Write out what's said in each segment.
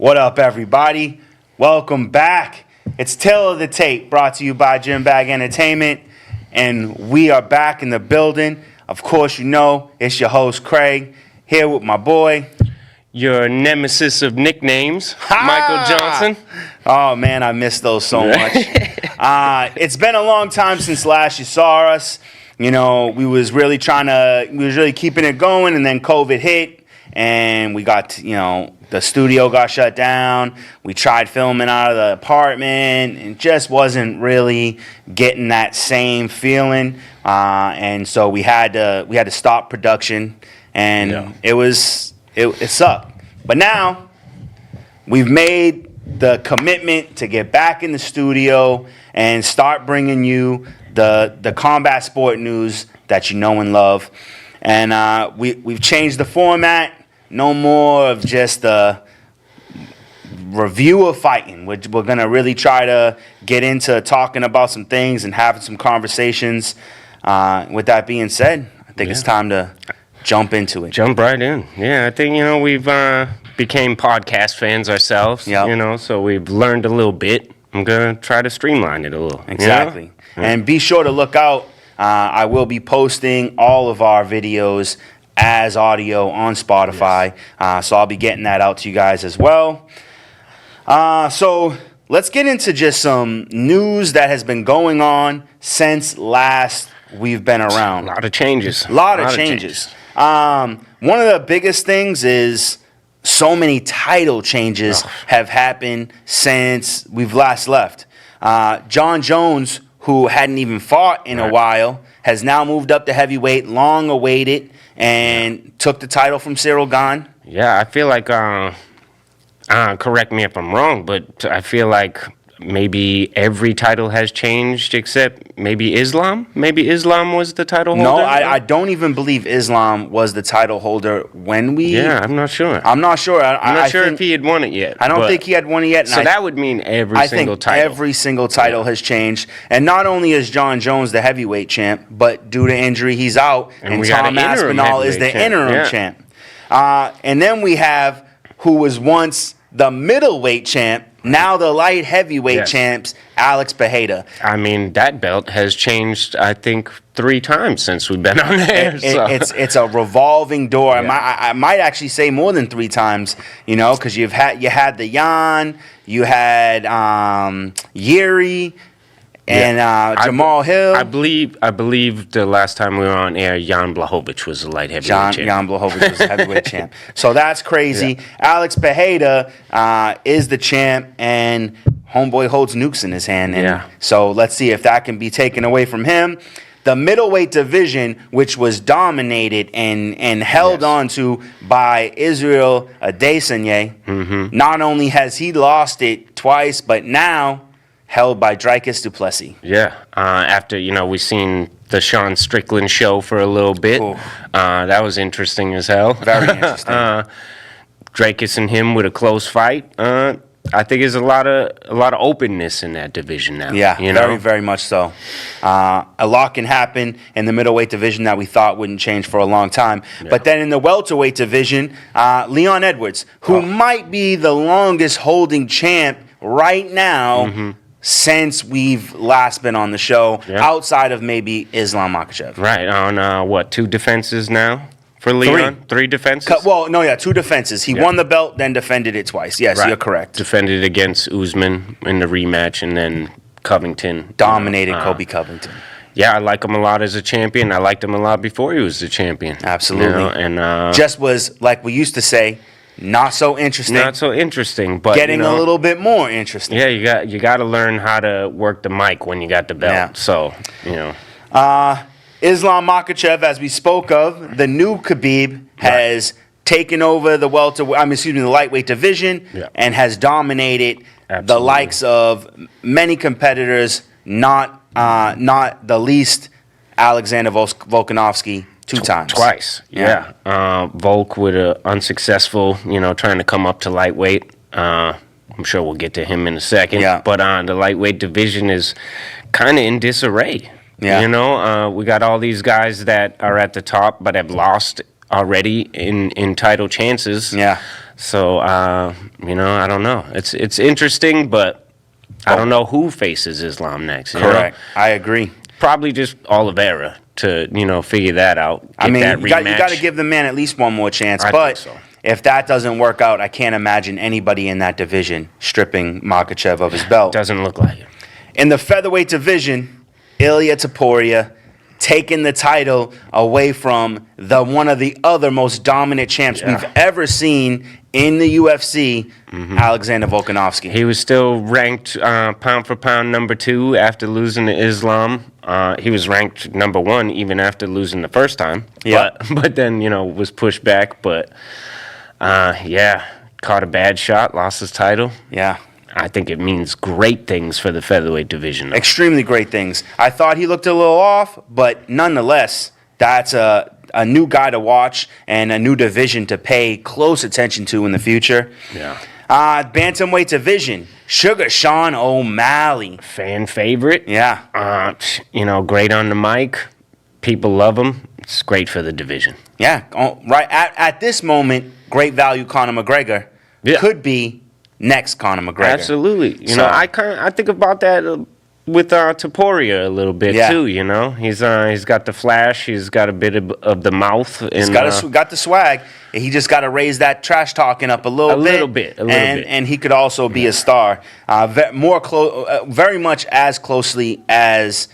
What up, everybody? Welcome back. It's Tale of the Tape, brought to you by Gym Bag Entertainment, and we are back in the building. Of course, you know, it's your host, Craig, here with my boy. Your nemesis of nicknames, Michael Johnson. Oh, man, I miss those so much. It's been a long time since last you saw us. You know, we was really keeping it going, and then COVID hit, and we got, the studio got shut down. We tried filming out of the apartment, and just wasn't really getting that same feeling. And so we had to stop production, and it sucked. But now we've made the commitment to get back in the studio and start bringing you the combat sport news that you know and love. And we've changed the format. No more of just the review of fighting. We're going to really try to get into talking about some things and having some conversations. With that being said, I think it's time to jump into it. Jump right in. Yeah, I think, we've became podcast fans ourselves, so we've learned a little bit. I'm going to try to streamline it a little. Exactly. And be sure to look out. I will be posting all of our videos as audio on Spotify. Yes. So I'll be getting that out to you guys as well. So let's get into just some news that has been going on since last we've been around. A lot of changes. A lot of changes. One of the biggest things is so many title changes have happened since we've last left. John Jones, who hadn't even fought in a while, has now moved up to heavyweight, long awaited, and took the title from Cyril Gane. Yeah, I feel like, correct me if I'm wrong, but I feel like maybe every title has changed except maybe Islam. Maybe Islam was the title holder? No, I don't even believe Islam was the title holder when we... Yeah, I'm not sure. I'm not sure. I'm not sure if he had won it yet. I don't think he had won it yet. So that would mean every single title. Every single title has changed. And not only is John Jones the heavyweight champ, but due to injury, he's out. And Tom Aspinall is the interim champ. And then we have who was once the middleweight champ, now the light heavyweight champs, Alex Pereira. I mean, that belt has changed, I think, 3 times since we've been on there. It's a revolving door. Yeah. I might actually say more than 3 times, because you had the Jan, you had Yuri, and Jamal Hill. I believe the last time we were on air, Jan Blachowicz was the light heavyweight champ. Jan Blachowicz was the heavyweight champ. So that's crazy. Yeah. Alex Pereira is the champ, and homeboy holds nukes in his hand. And so let's see if that can be taken away from him. The middleweight division, which was dominated and held onto by Israel Adesanya, not only has he lost it twice, but now held by Dricus du Plessis. Yeah. After, we seen the Sean Strickland show for a little bit. That was interesting as hell. Very interesting. Dricus and him with a close fight. I think there's a lot of openness in that division now. Yeah, very, very much so. A lot can happen in the middleweight division that we thought wouldn't change for a long time. Yeah. But then in the welterweight division, Leon Edwards, who might be the longest holding champ right now, since we've last been on the show, outside of maybe Islam Makhachev. Right, on 2 defenses now for Leon? 3 defenses? 2 defenses. He won the belt, then defended it twice. Yes, you're correct. Defended against Usman in the rematch, and then Covington. Dominated Kobe Covington. Yeah, I like him a lot as a champion. I liked him a lot before he was the champion. Absolutely. And just was, like we used to say, not so interesting. Not so interesting, but getting a little bit more interesting. Yeah, you got to learn how to work the mic when you got the belt. Yeah. So, Islam Makhachev, as we spoke of, the new Khabib has taken over the lightweight division and has dominated the likes of many competitors, not the least Alexander Volkanovski. 2 times. Twice, yeah. Volk with a unsuccessful, trying to come up to lightweight. I'm sure we'll get to him in a second. Yeah. But the lightweight division is kind of in disarray. Yeah. We got all these guys that are at the top but have lost already in title chances. Yeah. So, I don't know. It's interesting, but I don't know who faces Islam next. Correct. I agree. Probably just Oliveira to, figure that out. I mean, that you got to give the man at least one more chance. I but think so. If that doesn't work out, I can't imagine anybody in that division stripping Makhachev of his belt. Doesn't look like it. In the featherweight division, Ilia Topuria taking the title away from one of the other most dominant champs we've ever seen in the UFC, Alexander Volkanovski. He was still ranked pound for pound number 2 after losing to Islam. He was ranked number 1 even after losing the first time. Yeah. But then, was pushed back. But, caught a bad shot, lost his title. Yeah. I think it means great things for the featherweight division. Extremely great things. I thought he looked a little off, but nonetheless, that's a new guy to watch and a new division to pay close attention to in the future. Yeah. Bantamweight division, Sugar Sean O'Malley. Fan favorite. Yeah. Great on the mic. People love him. It's great for the division. Yeah. Right at this moment, great value Conor McGregor could be next Conor McGregor. Absolutely. I think about that with Topuria a little bit too. He's got the flash. He's got a bit of the mouth. He's got the swag. He just got to raise that trash talking up a little bit. And he could also be a star. Very much as closely as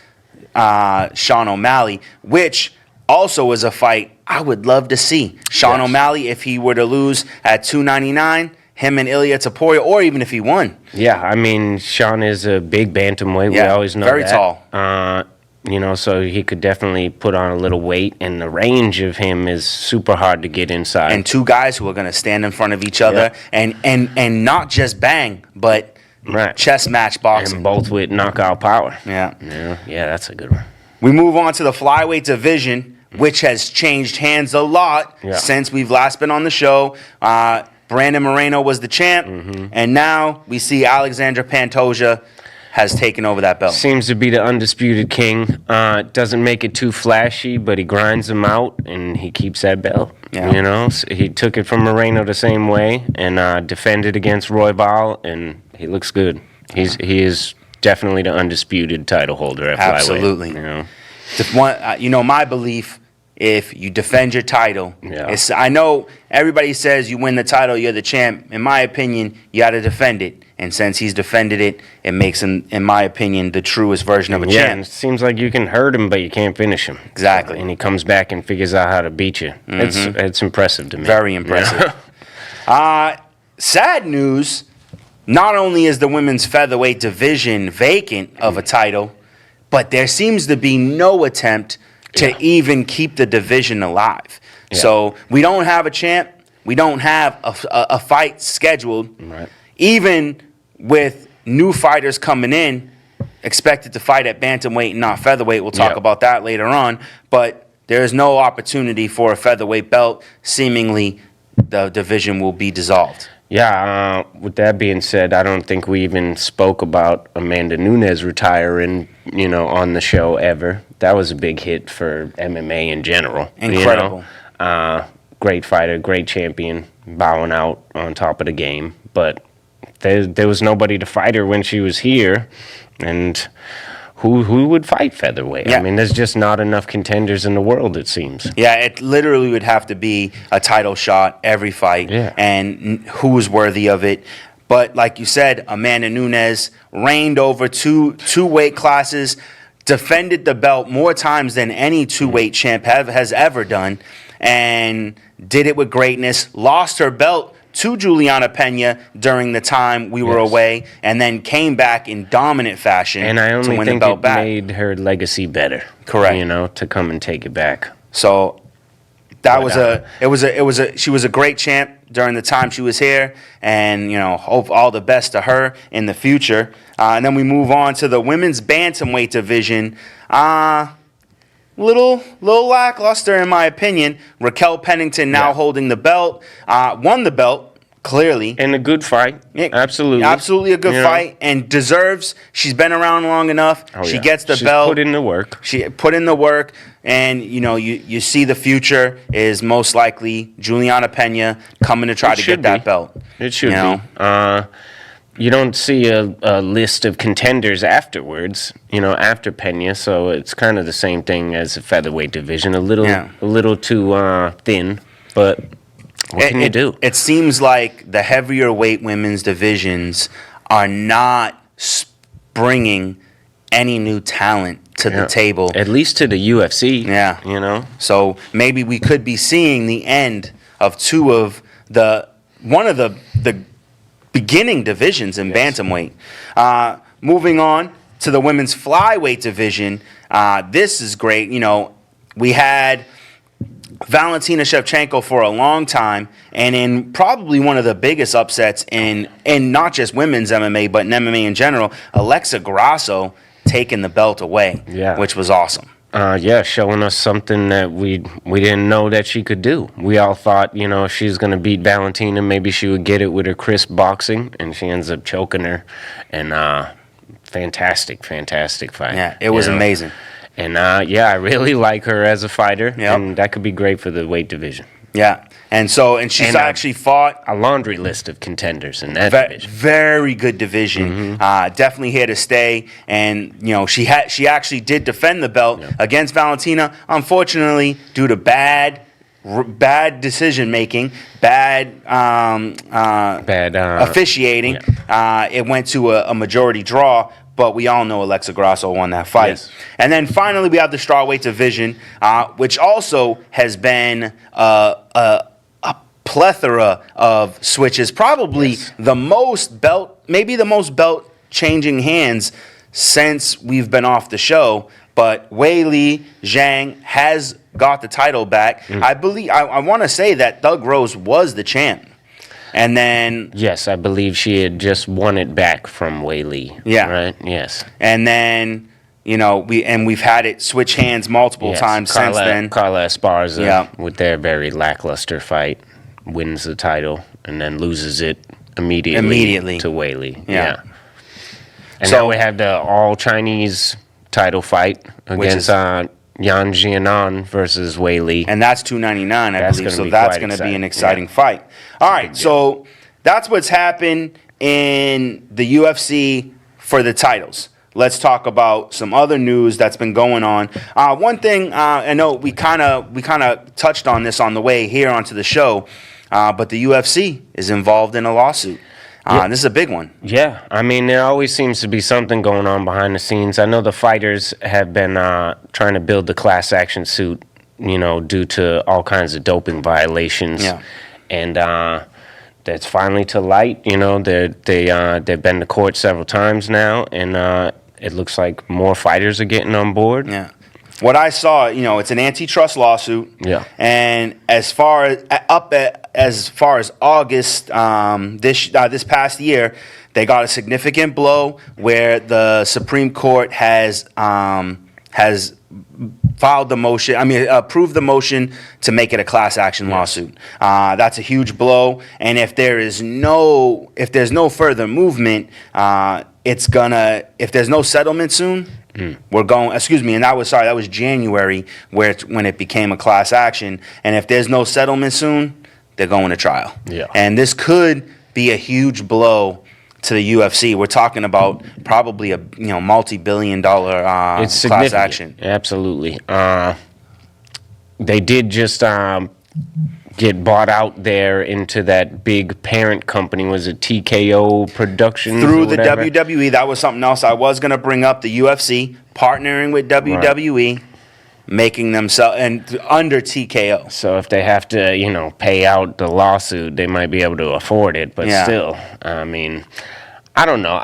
Sean O'Malley, which also is a fight I would love to see. Sean O'Malley, if he were to lose at 299. Him and Ilia Topuria, or even if he won. Yeah, I mean, Sean is a big bantamweight. Yeah, we always know very that. tall. So he could definitely put on a little weight, and the range of him is super hard to get inside. And two guys who are going to stand in front of each other and not just bang, but chess match boxing. And both with knockout power. Yeah, that's a good one. We move on to the flyweight division, which has changed hands a lot since we've last been on the show. Brandon Moreno was the champ, and now we see Alexander Pantoja has taken over that belt. Seems to be the undisputed king. Doesn't make it too flashy, but he grinds them out, and he keeps that belt. Yeah. So he took it from Moreno the same way and defended against Royval, and he looks good. He is definitely the undisputed title holder at flyweight. Absolutely. My belief, if you defend your title, I know everybody says you win the title, you're the champ. In my opinion, you got to defend it. And since he's defended it, it makes him, in my opinion, the truest version of a champ. And it seems like you can hurt him, but you can't finish him. Exactly. And he comes back and figures out how to beat you. It's impressive to me. Very impressive. Sad news, not only is the women's featherweight division vacant of a title, but there seems to be no attempt to even keep the division alive. Yeah. So we don't have a champ. We don't have a fight scheduled. Right. Even with new fighters coming in, expected to fight at bantamweight and not featherweight. We'll talk about that later on. But there is no opportunity for a featherweight belt. Seemingly, the division will be dissolved. Yeah, with that being said, I don't think we even spoke about Amanda Nunes retiring, on the show ever. That was a big hit for MMA in general. Incredible. Great fighter, great champion, bowing out on top of the game. But there was nobody to fight her when she was here. And who would fight featherweight? Yeah. I mean, there's just not enough contenders in the world, it seems. Yeah, it literally would have to be a title shot every fight, and who's worthy of it. But like you said, Amanda Nunes reigned over two weight classes, defended the belt more times than any two-weight champ has ever done, and did it with greatness, lost her belt to Juliana Pena during the time we were away, and then came back in dominant fashion and I only to win think the belt it back. made her legacy better. Correct. To come and take it back. So she was a great champ during the time she was here, and hope all the best to her in the future. And then we move on to the women's bantamweight division. Little lackluster in my opinion. Raquel Pennington now holding the belt, won the belt clearly. And a good fight. Absolutely. Absolutely a good You know? fight, and deserves. She's been around long enough. Oh, she yeah. gets the She's belt. put in the work. She put in the work, and you see the future is most likely Juliana Pena coming to try to get that belt. It should you know? be. You don't see a list of contenders afterwards, after Pena, so it's kind of the same thing as the featherweight division. A little too thin, but what can you do? It seems like the heavier weight women's divisions are not bringing any new talent to the table. At least to the UFC. Yeah. So maybe we could be seeing the end of one of the beginning divisions in bantamweight. Moving on to the women's flyweight division, this is great. We had Valentina Shevchenko for a long time, and in probably one of the biggest upsets in not just women's MMA, but in MMA in general, Alexa Grasso taking the belt away, which was awesome. Showing us something that we didn't know that she could do. We all thought, if she's going to beat Valentina, maybe she would get it with her crisp boxing, and she ends up choking her. And fantastic fight. Yeah, it was amazing. And I really like her as a fighter, Yep. and that could be great for the weight division. Yeah, and she's actually fought a laundry list of contenders in that division. Very good division. Definitely here to stay. And she actually did defend the belt against Valentina. Unfortunately, due to bad decision making, bad officiating, it went to a majority draw. But we all know Alexa Grasso won that fight. Yes. And then finally, we have the strawweight division, which also has been a plethora of switches. Probably the most belt changing hands since we've been off the show. But Weili Zhang has got the title back. I want to say that Thug Rose was the champ. And then... Yes, I believe she had just won it back from Weili. Yeah. Right? Yes. And then, we've had it switch hands multiple times since then. Carla Esparza, with their very lackluster fight, wins the title and then loses it immediately to Weili. Yeah. And so, now we have the all-Chinese title fight against Yan Jianan versus Weili. And that's $299, I believe. So that's going to be an exciting fight. All right, so that's what's happened in the UFC for the titles. Let's talk about some other news that's been going on. One thing, I know we kind of touched on this on the way here onto the show, but the UFC is involved in a lawsuit. This is a big one. Yeah, I mean, there always seems to be something going on behind the scenes. I know the fighters have been trying to build the class action suit, due to all kinds of doping violations. Yeah. And that's finally to light. They've been to court several times now, and it looks like more fighters are getting on board. Yeah. What I saw, it's an antitrust lawsuit. Yeah. And as far as August this past year, they got a significant blow where the Supreme Court has filed the motion. Approved the motion to make it a class action lawsuit. That's a huge blow. And if there's no further movement, if there's no settlement soon. We're going. Excuse me, and that was January when it became a class action. And if there's no settlement soon, they're going to trial. Yeah. And this could be a huge blow to the UFC. We're talking about probably a multi-billion-dollar class action. Absolutely. They did just get bought out there into that big parent company. Was it TKO Productions? Through the WWE. That was something else I was going to bring up. The UFC partnering with WWE, making themselves and under TKO. So if they have to, pay out the lawsuit, they might be able to afford it. But still, I mean, I don't know.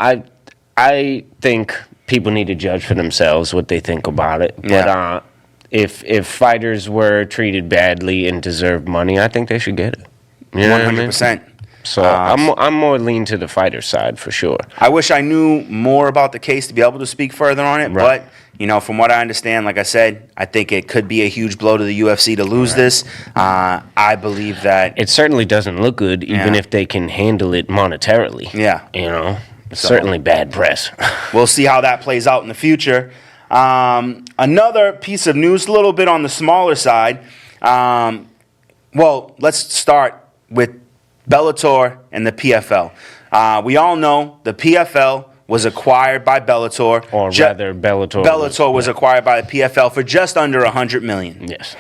I think people need to judge for themselves what they think about it. But if fighters were treated badly and deserved money, I think they should get it. You know 100%. So I'm more lean to the fighter side for sure. I wish I knew more about the case to be able to speak further on it, Right. but from what I understand, like I said, I think it could be a huge blow to the UFC to lose this. I believe that It certainly doesn't look good, even if they can handle it monetarily. Yeah. It's certainly bad press. we'll see how that plays out in the future. Another piece of news, a little bit on the smaller side. Well, let's start with Bellator and the PFL. We all know the PFL was acquired by Bellator. Or rather, Bellator. Bellator was acquired by the PFL for just under $100 million. Yes.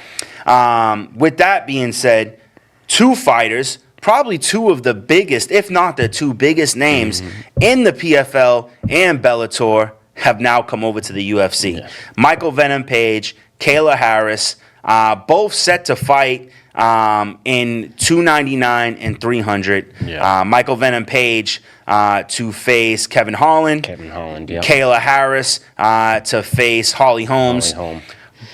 With that being said, two fighters, probably two of the biggest, if not the two biggest names in the PFL and Bellator have now come over to the UFC. Yes. Michael Venom Page, Kayla Harris, both set to fight in 299 and 300. Yeah. Michael Venom Page to face Kevin Holland. Yeah. Kayla Harris to face Holly Holmes.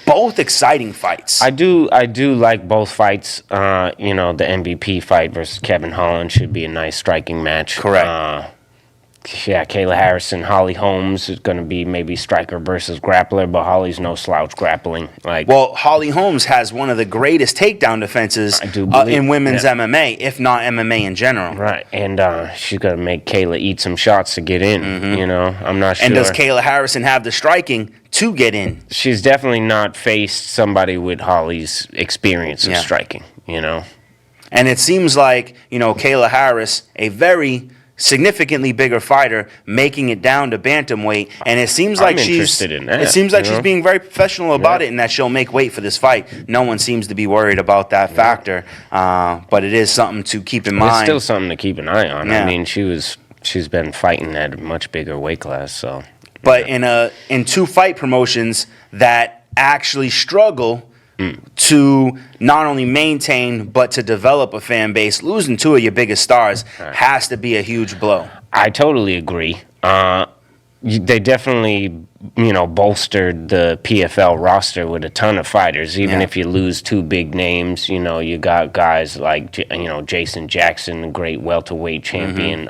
Both exciting fights. I do like both fights. The MVP fight versus Kevin Holland should be a nice striking match. Correct. Kayla Harris and Holly Holmes is going to be maybe striker versus grappler, but Holly's no slouch grappling. Well, Holly Holmes has one of the greatest takedown defenses in women's MMA, if not MMA in general. Right, and she's going to make Kayla eat some shots to get in. I'm not sure. And does Kayla Harrison have the striking to get in? She's definitely not faced somebody with Holly's experience of striking, And it seems like, Kayla Harris, a very significantly bigger fighter, making it down to bantamweight, and it seems like she's being very professional about it, and that she'll make weight for this fight. No one seems to be worried about that factor, but it is something to keep in mind. It's still something to keep an eye on. Yeah. I mean, she's been fighting at a much bigger weight class, so. But in two fight promotions that actually struggle to not only maintain but to develop a fan base, losing two of your biggest stars has to be a huge blow. I totally agree. They definitely, bolstered the PFL roster with a ton of fighters. Even if you lose two big names, you got guys like Jason Jackson, the great welterweight champion.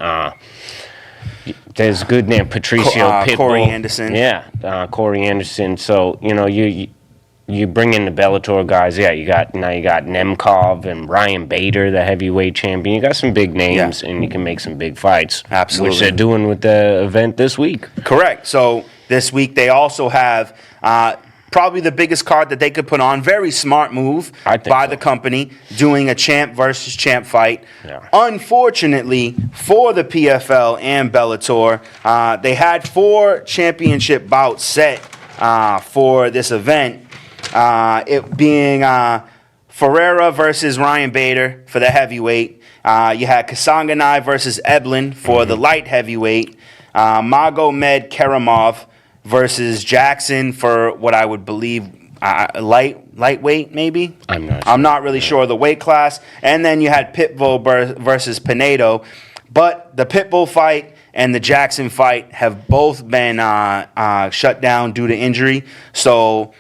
There's a good name, Patricio Pitbull. Corey Anderson. Yeah, Corey Anderson. So you bring in the Bellator guys. Yeah, you got Nemkov and Ryan Bader, the heavyweight champion. You got some big names, and you can make some big fights. Absolutely, which they're doing with the event this week. Correct. So this week they also have probably the biggest card that they could put on. Very smart move by the company, doing a champ versus champ fight. Yeah. Unfortunately for the PFL and Bellator, they had 4 championship bouts set for this event. It being Ferreira versus Ryan Bader for the heavyweight. You had Kasanganay versus Eblin for the light heavyweight. Magomed Karamov versus Jackson for what I would believe lightweight maybe. I'm not really sure of the weight class. And then you had Pitbull versus Pinedo. But the Pitbull fight and the Jackson fight have both been shut down due to injury. So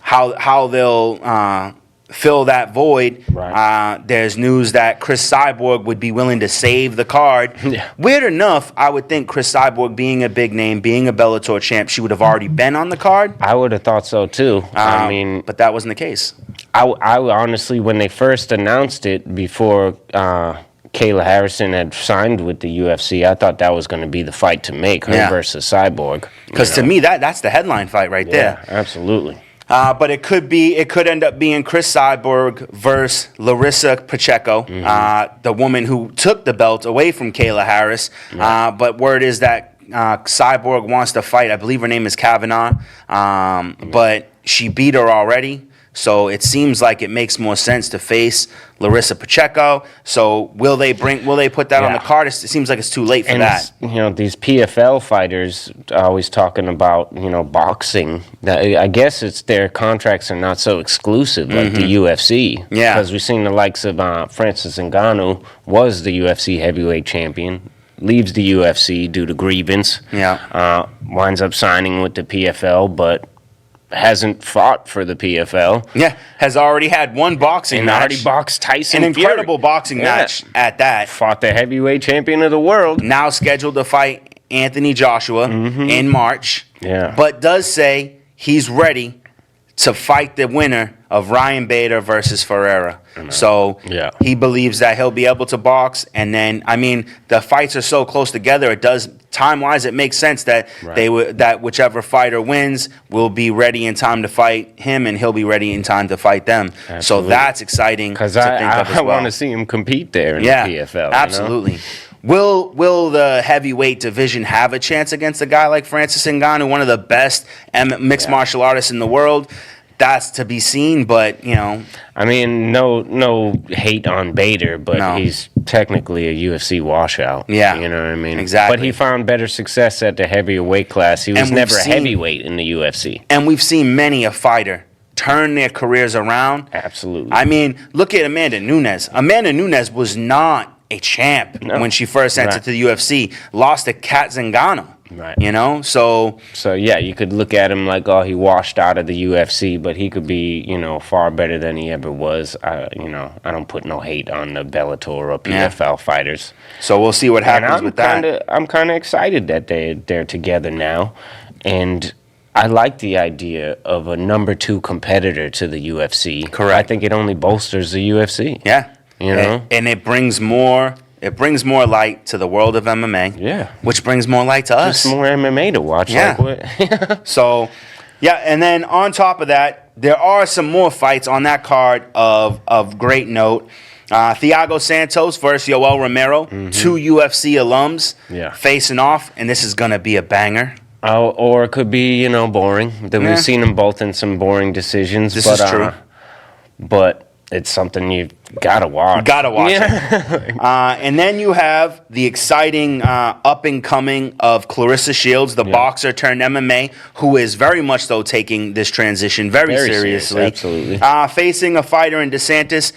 how they'll fill that void, there's news that Chris Cyborg would be willing to save the card. Yeah. Weird enough, I would think Chris Cyborg being a big name, being a Bellator champ, she would have already been on the card. I would have thought so too. But that wasn't the case. I honestly, when they first announced it before Kayla Harrison had signed with the UFC, I thought that was going to be the fight to make, her versus Cyborg. Because to me, that's the headline fight right there. Yeah, absolutely. But it could end up being Chris Cyborg versus Larissa Pacheco, the woman who took the belt away from Kayla Harris. But word is that Cyborg wants to fight. I believe her name is Kavanaugh, but she beat her already. So it seems like it makes more sense to face Larissa Pacheco. So will they put that on the card? It seems like it's too late for that. These PFL fighters are always talking about, boxing. I guess it's their contracts are not so exclusive like the UFC. Yeah. Because we've seen the likes of Francis Ngannou was the UFC heavyweight champion, leaves the UFC due to grievance. Yeah. Winds up signing with the PFL, but hasn't fought for the PFL. Yeah, has already had one boxing And match. already boxed Tyson An Fury. incredible boxing match at that. Fought the heavyweight champion of the world. Now scheduled to fight Anthony Joshua in March. Yeah. But does say he's ready to fight the winner of Ryan Bader versus Ferreira. So Yeah. he believes that he'll be able to box. And then, I mean, the fights are so close together. It does, time-wise, it makes sense that that whichever fighter wins will be ready in time to fight him, and he'll be ready in time to fight them. Absolutely. So that's exciting to Because think of as I well. want to see him compete there in the PFL. Absolutely. You know? Will the heavyweight division have a chance against a guy like Francis Ngannou, one of the best mixed martial artists in the world? That's to be seen, but, you know. I mean, no hate on Bader, but No. he's technically a UFC washout. Yeah. You know what I mean? Exactly. But he found better success at the heavier weight class. He was And we've never a seen- heavyweight in the UFC. And we've seen many a fighter turn their careers around. Absolutely. I mean, look at Amanda Nunes. Amanda Nunes was not a champ when she first entered to the UFC. Lost to Kat Zingano. Right. You know? So yeah, you could look at him like, oh, he washed out of the UFC, but he could be, you know, far better than he ever was. You know, I don't put no hate on the Bellator or PFL fighters. So we'll see what happens And with that. I'm kind of excited that they're together now, and I like the idea of a number 2 competitor to the UFC. Correct. I think it only bolsters the UFC. Yeah. You know? And it brings more light to the world of MMA. Yeah. Which brings more light to us. Just more MMA to watch. Yeah. Like what? So, yeah, and then on top of that, there are some more fights on that card of great note. Thiago Santos versus Yoel Romero, 2 UFC alums facing off, and this is going to be a banger. Or it could be, you know, boring. We've seen them both in some boring decisions. This is true. But it's something you gotta watch. Gotta watch it. And then you have the exciting up and coming of Clarissa Shields, the boxer turned MMA, who is very much though taking this transition very seriously. Absolutely. Facing a fighter in DeSantis,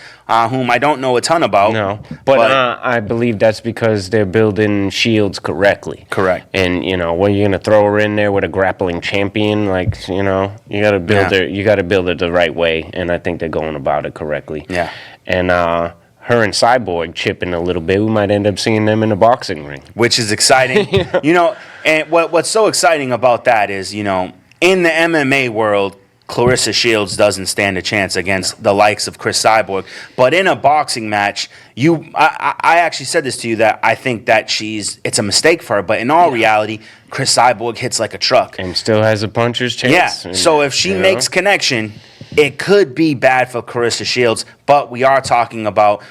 whom I don't know a ton about. No, but I believe that's because they're building Shields correctly. Correct. And you know, when you're gonna throw her in there with a grappling champion, like, you know, you gotta build her. You gotta build it the right way, and I think they're going about it correctly. Yeah. And her and Cyborg chipping a little bit, we might end up seeing them in the boxing ring. Which is exciting. You know, and what's so exciting about that is, you know, in the MMA world, Clarissa Shields doesn't stand a chance against the likes of Chris Cyborg. But in a boxing match, I actually said this to you that I think that it's a mistake for her. But in all reality, Chris Cyborg hits like a truck. And still has a puncher's chance. Yeah, so if she makes connection, it could be bad for Clarissa Shields, but we are talking about,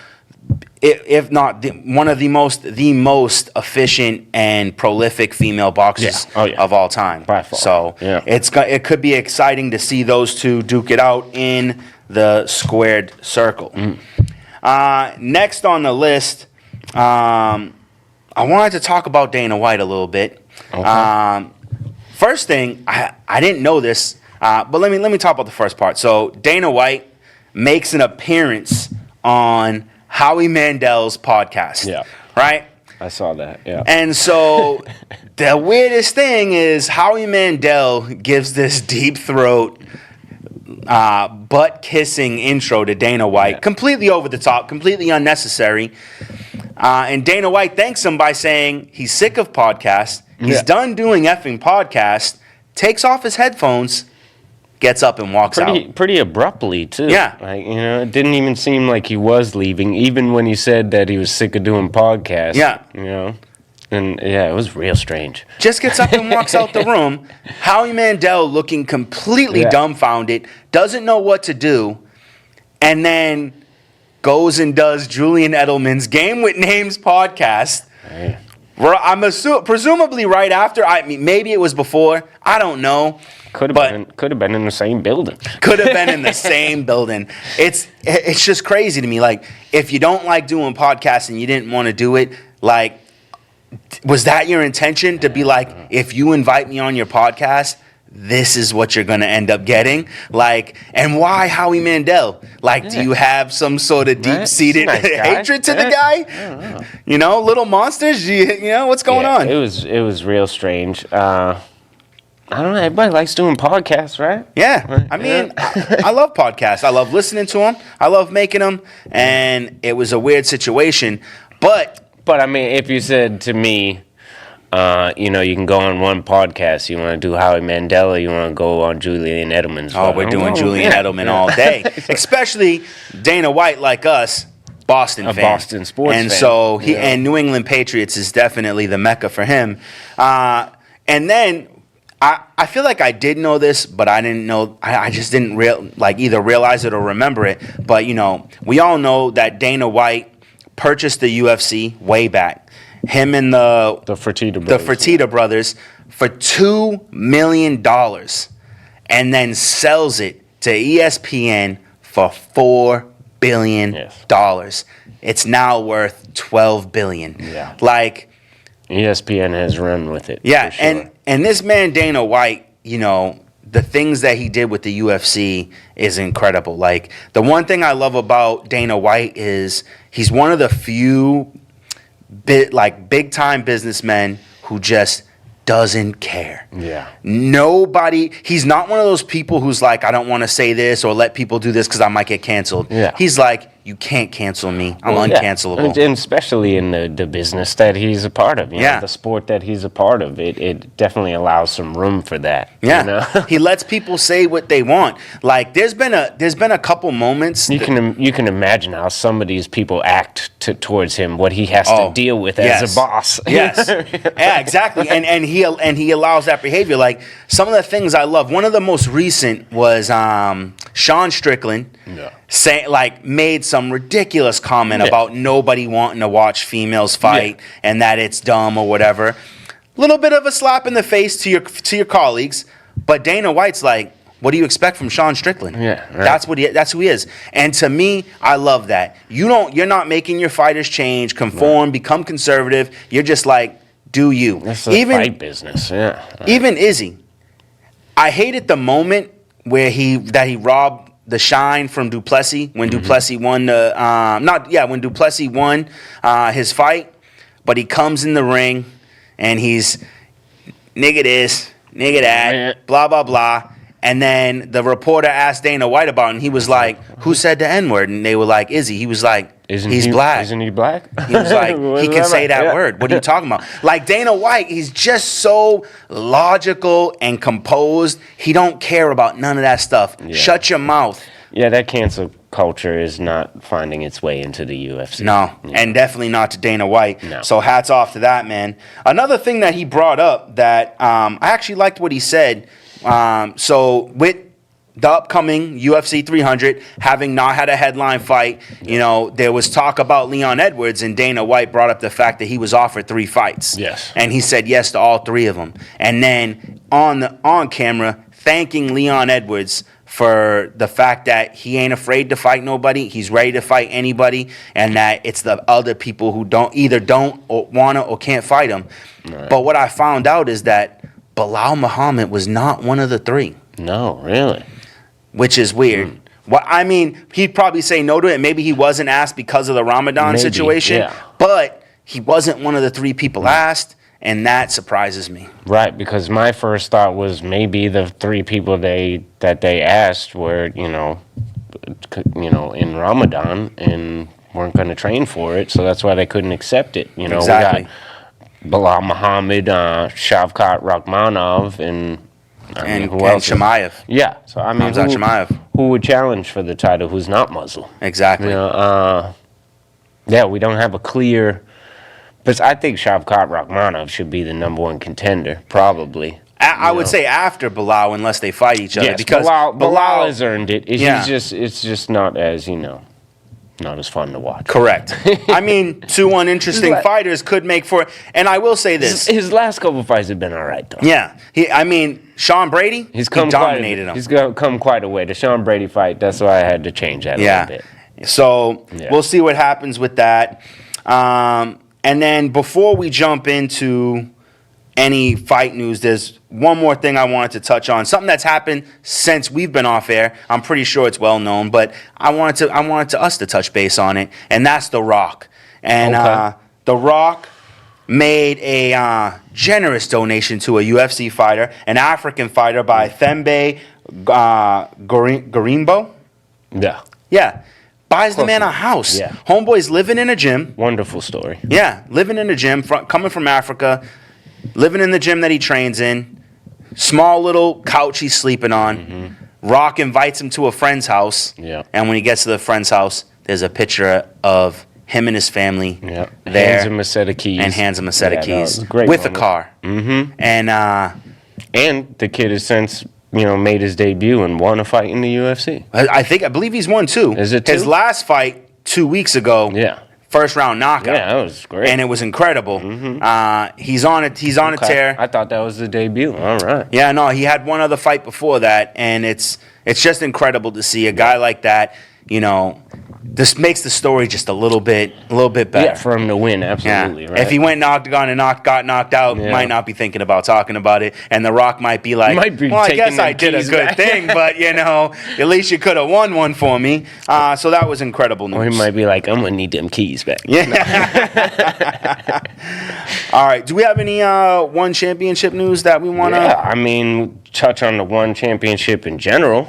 if not one of the most efficient and prolific female boxers of all time. By far. So it could be exciting to see those two duke it out in the squared circle. Next on the list, I wanted to talk about Dana White a little bit. Okay. First thing, I didn't know this. But let me talk about the first part. So Dana White makes an appearance on Howie Mandel's podcast. Yeah. Right? I saw that, yeah. And so the weirdest thing is Howie Mandel gives this deep throat, butt-kissing intro to Dana White. Completely over the top, completely unnecessary. And Dana White thanks him by saying he's sick of podcasts. He's done doing effing podcasts, takes off his headphones, gets up and walks out. Pretty abruptly, too. Yeah. Like, you know, it didn't even seem like he was leaving, even when he said that he was sick of doing podcasts. Yeah. You know? And, yeah, it was real strange. Just gets up and walks out the room. Howie Mandel looking completely dumbfounded, doesn't know what to do, and then goes and does Julian Edelman's Game with Names podcast. Right. I'm presumably right after. I mean, maybe it was before. I don't know. Could have been in the same building. Could have been in the same building. It's just crazy to me. Like, if you don't like doing podcasts and you didn't want to do it, like, was that your intention to be like, if you invite me on your podcast, this is what you're going to end up getting? Like, and why Howie Mandel? Like, do you have some sort of deep-seated hatred to the guy? I don't know. You know, little monsters? You know, what's going on? It was real strange. I don't know. Everybody likes doing podcasts, right? Yeah. Right, I mean, I love podcasts. I love listening to them. I love making them. And it was a weird situation. But I mean, if you said to me, you can go on one podcast. You want to do Howie Mandel, you want to go on Julian Edelman's. oh, we're doing Julian Edelman all day. Especially Dana White, like us, Boston fan. Boston sports and fan. So and New England Patriots is definitely the mecca for him. And then I feel like I did know this, but I didn't know. I just didn't either realize it or remember it. But we all know that Dana White purchased the UFC way back. Him and the Fertitta brothers for $2 million, and then sells it to ESPN for $4 billion. Yes. It's now worth $12 billion. Yeah. Like ESPN has run with it. Yeah, for sure. and this man Dana White, the things that he did with the UFC is incredible. Like the one thing I love about Dana White is he's one of the few big time businessmen who just doesn't care. Yeah. He's not one of those people who's like, I don't want to say this or let people do this because I might get canceled. Yeah. He's like, you can't cancel me. I'm uncancelable. And especially in the business that he's a part of. The sport that he's a part of. It definitely allows some room for that. Yeah. He lets people say what they want. Like there's been a couple moments. You can imagine how some of these people act towards him, what he has to deal with as a boss. Yes. Yeah, exactly. And he allows that behavior. Like some of the things I love. One of the most recent was Sean Strickland. Yeah. Made some ridiculous comment about nobody wanting to watch females fight and that it's dumb or whatever. Little bit of a slap in the face to your colleagues, but Dana White's like, what do you expect from Sean Strickland? Yeah, right. That's who he is. And to me, I love that. You're not making your fighters change, conform, become conservative. You're just like, do you? That's the fight business. Yeah. Even Izzy, I hated the moment where he robbed the shine from Duplessis when Duplessis won when Duplessis won his fight, but he comes in the ring and he's nigga this, nigga that, blah blah blah, and then the reporter asked Dana White about it, and he was like, "Who said the N-word?" And they were like, "Izzy." He was like, "He's black." Isn't he black? He was like, he can say that word. What are you talking about? Like Dana White, he's just so logical and composed. He don't care about none of that stuff. Yeah. Shut your mouth. Yeah, that cancel culture is not finding its way into the UFC. No, and definitely not to Dana White. No. So hats off to that, man. Another thing that he brought up that I actually liked what he said. So with the upcoming UFC 300, having not had a headline fight, there was talk about Leon Edwards, and Dana White brought up the fact that he was offered 3 fights. Yes. And he said yes to all 3 of them. And then on camera, thanking Leon Edwards for the fact that he ain't afraid to fight nobody, he's ready to fight anybody, and that it's the other people who don't want to or can't fight him. Right. But what I found out is that Bilal Muhammad was not one of the 3. No, really? Which is weird. Well, I mean, he'd probably say no to it. Maybe he wasn't asked because of the Ramadan situation, but he wasn't one of the 3 people asked, and that surprises me. Right, because my first thought was maybe the 3 people that they asked were, in Ramadan and weren't going to train for it, so that's why they couldn't accept it. Exactly. We got Bilal Muhammad, Shavkat Rakhmonov, and who else? Shemaev. Yeah, so I mean, Shemaev. Who would challenge for the title? Who's not Muslim? Exactly. We don't have a clear. But I think Shavkat Rakhmonov should be the number 1 contender, probably. I would say after Bilal, unless they fight each other, yes, because Bilal has earned it. It's just not as not as fun to watch. Correct. I mean, 2 uninteresting fighters could make for. And I will say this: his last couple fights have been all right, though. Yeah, Sean Brady, he dominated him. He's come quite a way. The Sean Brady fight, that's why I had to change that a little bit. So we'll see what happens with that. And then before we jump into any fight news, there's one more thing I wanted to touch on. Something that's happened since we've been off air. I'm pretty sure it's well known, but I wanted us to touch base on it, and that's The Rock. And The Rock made a generous donation to a UFC fighter, an African fighter by Thembe Gorimbo. Yeah. Yeah. Buys the man a house. Yeah. Homeboy's living in a gym. Wonderful story. Yeah, living in a gym, coming from Africa, living in the gym that he trains in. Small little couch he's sleeping on. Rock invites him to a friend's house. Yeah. And when he gets to the friend's house, there's a picture of him and his family Yeah. there. Hands him a set of keys. And hands him a set of Yeah, that keys. was a great with moment. a car. Mm-hmm. And the kid has since, made his debut and won a fight in the UFC. I believe he's won 2. Is it His 2? last fight 2 weeks ago. Yeah. First round knockout. Yeah, that was great. And it was incredible. He's on a tear. I thought that was the debut. All right. Yeah, no, he had one other fight before that, and it's just incredible to see a guy like that. This makes the story just a little bit better. Yeah, for him to win, absolutely. Yeah. Right. If he went octagon and got knocked out, might not be thinking about talking about it, and The Rock might be like, I guess I did a good thing, but at least you could have won one for me. So that was incredible news. Or he might be like, I'm gonna need them keys back. Yeah. All right. Do we have any one championship news that we want to? Yeah, touch on the one championship in general.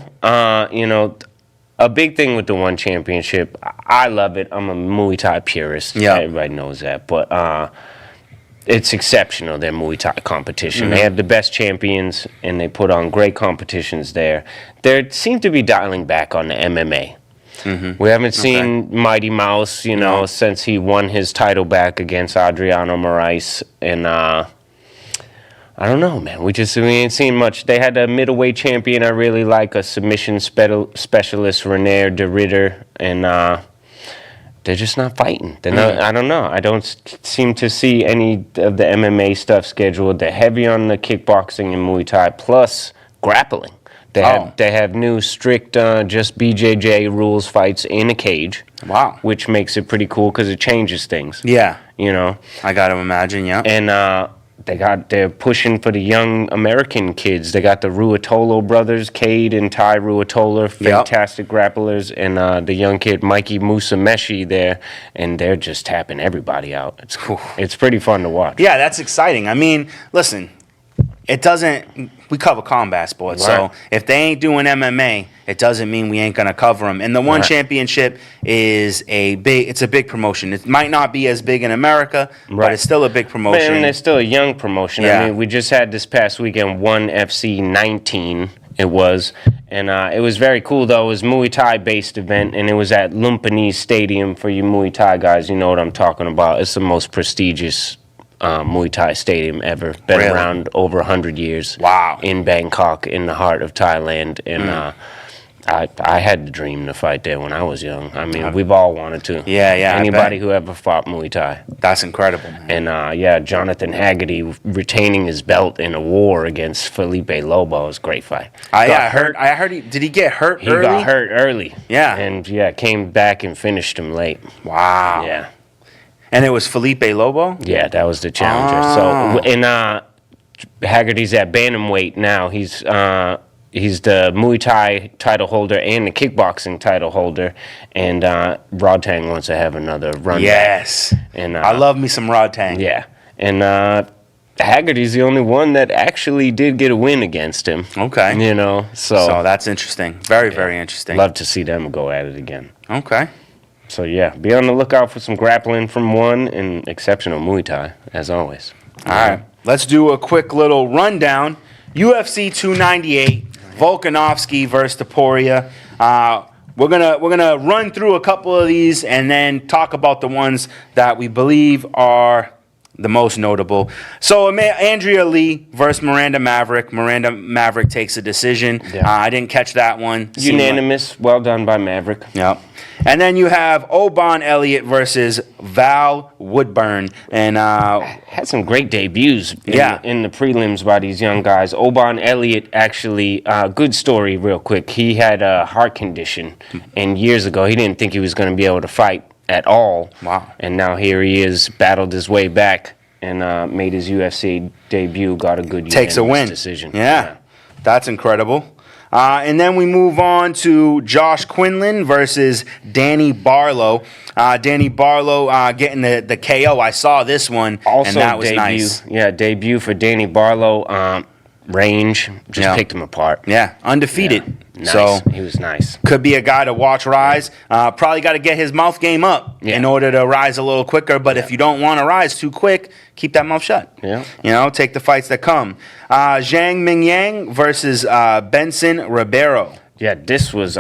A big thing with the one championship, I love it. I'm a Muay Thai purist. Yeah. Everybody knows that. But it's exceptional, their Muay Thai competition. They have the best champions, and they put on great competitions there. They seem to be dialing back on the MMA. We haven't seen Mighty Mouse, since he won his title back against Adriano Moraes. And I don't know, man. We ain't seen much. They had a middleweight champion I really like, a submission specialist, Renier de Ridder, and they're just not fighting. They're not. I don't know. I don't seem to see any of the MMA stuff scheduled. They're heavy on the kickboxing and Muay Thai, plus grappling. They have new strict just BJJ rules fights in a cage. Wow. Which makes it pretty cool because it changes things. Yeah. I got to imagine, yeah. And they're pushing for the young American kids. They got the Ruotolo brothers, Cade and Ty Ruotolo, fantastic grapplers, and the young kid Mikey Musameshi there, and they're just tapping everybody out. It's pretty fun to watch. Yeah, that's exciting. Listen, we cover combat sports, Right. so if they ain't doing MMA, it doesn't mean we ain't gonna cover them. And the one championship is it's a big promotion. It might not be as big in America, but it's still a big promotion. And it's still a young promotion. Yeah. We just had this past weekend 1 FC 19. It was, and it was very cool though. It was Muay Thai based event, and it was at Lumpinee Stadium. For you Muay Thai guys, you know what I'm talking about. It's the most prestigious Muay Thai stadium ever. Been around over 100 years. Wow. In Bangkok, in the heart of Thailand. And I had the dream to fight there when I was young. We've all wanted to. Yeah. Anybody who ever fought Muay Thai. That's incredible, man. And Jonathan Haggerty retaining his belt in a war against Felipe Lobo was a great fight. I heard did he get hurt early? He got hurt early. Yeah. And came back and finished him late. Wow. Yeah. And it was Felipe Lobo? Yeah, that was the challenger. So, and Haggerty's at bantamweight now. He's the Muay Thai title holder and the kickboxing title holder. And Rodtang wants to have another run. Yes. And I love me some Rodtang. Yeah. And Haggerty's the only one that actually did get a win against him. Okay. So that's interesting. Very, very interesting. Love to see them go at it again. Okay. So, be on the lookout for some grappling from one and exceptional Muay Thai, as always. All right. Let's do a quick little rundown. UFC 298, Volkanovski versus Topuria. We're gonna run through a couple of these and then talk about the ones that we believe are the most notable. So Andrea Lee versus Miranda Maverick. Miranda Maverick takes a decision. Yeah. I didn't catch that one. Unanimous. Well done by Maverick. Yep. And then you have Oban Elliott versus Val Woodburn. And had some great debuts in the prelims by these young guys. Oban Elliott, actually, good story real quick. He had a heart condition, and years ago he didn't think he was going to be able to fight at all. Wow. And now here he is, battled his way back and made his UFC debut, got a good takes a win. decision. Yeah. That's incredible. And then we move on to Josh Quinlan versus Danny Barlow. Danny Barlow getting the KO. I saw this one, Also and that was debut, nice. Yeah, debut for Danny Barlow. Range, just picked him apart. Yeah, undefeated. Yeah. Nice. So he was nice. could be a guy to watch rise. Probably got to get his mouth game up in order to rise a little quicker. But if you don't want to rise too quick, keep that mouth shut. Yeah. You know, take the fights that come. Zhang Mingyang versus Benson Ribeiro. Yeah,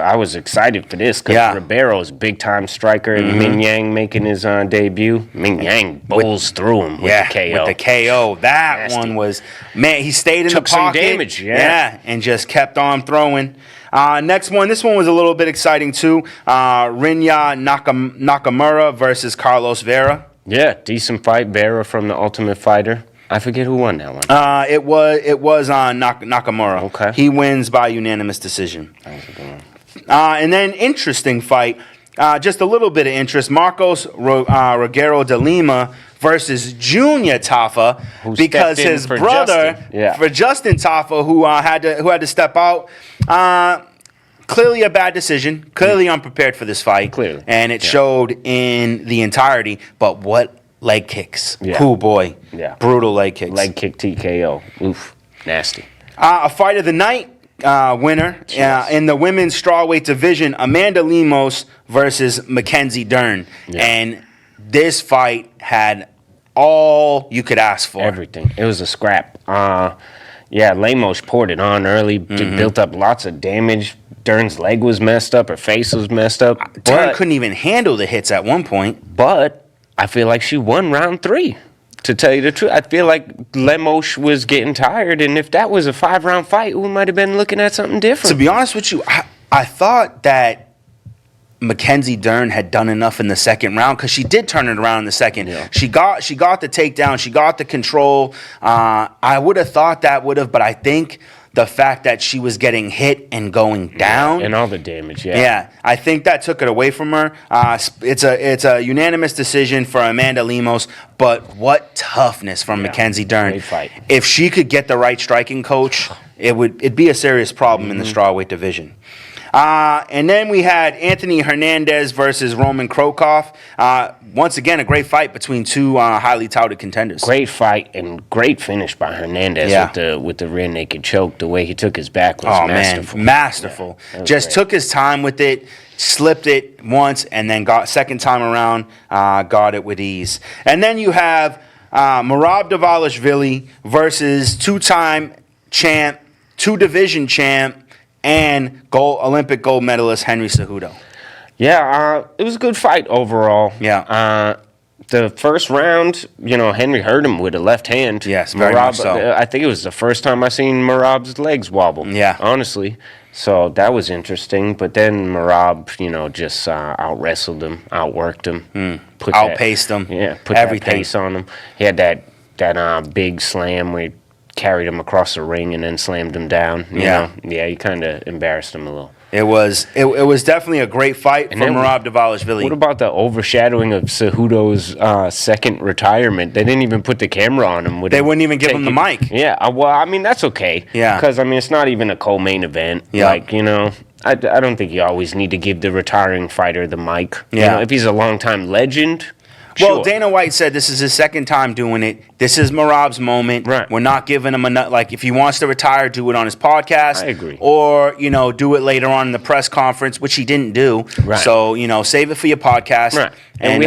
I was excited for this because Ribeiro's a big-time striker, and Ming Yang making his debut. Ming Yang bowls through him with the KO. With the KO. That Nasty. one was, man, he stayed in Took the some pocket. damage, yeah. And just kept on throwing. Next one, this one was a little bit exciting too. Rinya Nakamura versus Carlos Vera. Yeah, decent fight. Vera from The Ultimate Fighter. I forget who won that one. It was Nakamura. Okay. He wins by unanimous decision. That was a good one. And then interesting fight, just a little bit of interest. Marcos Rogero de Lima versus Junior Tafa, Who because stepped in his for brother, Justin. Yeah. for Justin Tafa, who had to step out. Clearly a bad decision. Clearly unprepared for this fight. Clearly. And it showed in the entirety. But what leg kicks. Yeah. Cool boy. Yeah. Brutal leg kicks. Leg kick TKO. Oof. Nasty. A fight of the night winner in the women's strawweight division, Amanda Lemos versus Mackenzie Dern. Yeah. And this fight had all you could ask for. Everything. It was a scrap. Lemos poured it on early, built up lots of damage. Dern's leg was messed up. Her face was messed up. Dern couldn't even handle the hits at one point. But I feel like she won round 3. To tell you the truth, I feel like Lemos was getting tired, and if that was a 5-round fight, we might have been looking at something different. To be honest with you, I thought that Mackenzie Dern had done enough in the second round because she did turn it around in the second. Yeah. She got the takedown. She got the control. I would have thought that would have, but I think the fact that she was getting hit and going down. And all the damage, Yeah, I think that took it away from her. It's a unanimous decision for Amanda Lemos, but what toughness from Mackenzie Dern. Great fight. If she could get the right striking coach, it'd be a serious problem in the strawweight division. And then we had Anthony Hernandez versus Roman Krokov. Once again, a great fight between two highly touted contenders. Great fight and great finish by Hernandez with the rear naked choke. The way he took his back was masterful. Man, masterful. Yeah, just great. took his time with it, slipped it once, and then second time around, got it with ease. And then you have Merab Dvalishvili versus two-time champ, two-division champ, and Olympic gold medalist Henry Cejudo. Yeah, it was a good fight overall. Yeah. The first round, Henry hurt him with a left hand. Yes, very much so. I think it was the first time I seen Merab's legs wobble. Yeah. Honestly. So that was interesting. But then Merab, just out-wrestled him, outworked him. Outpaced him. Yeah, put everything. that pace on him. He had that big slam where he carried him across the ring and then slammed him down. You know? Yeah, he kind of embarrassed him a little. It was definitely a great fight for Merab Dvalishvili. What about the overshadowing of Cejudo's second retirement? They didn't even put the camera on him. They wouldn't even give him the mic. Yeah, well, I mean, that's okay. Yeah. Because, it's not even a co-main event. Yeah. Like, I don't think you always need to give the retiring fighter the mic. Yeah. If he's a longtime legend. Well, sure. Dana White said this is his second time doing it. This is Merab's moment. Right. We're not giving him if he wants to retire, do it on his podcast. I agree. Or, do it later on in the press conference, which he didn't do. Right. So, save it for your podcast. Right. And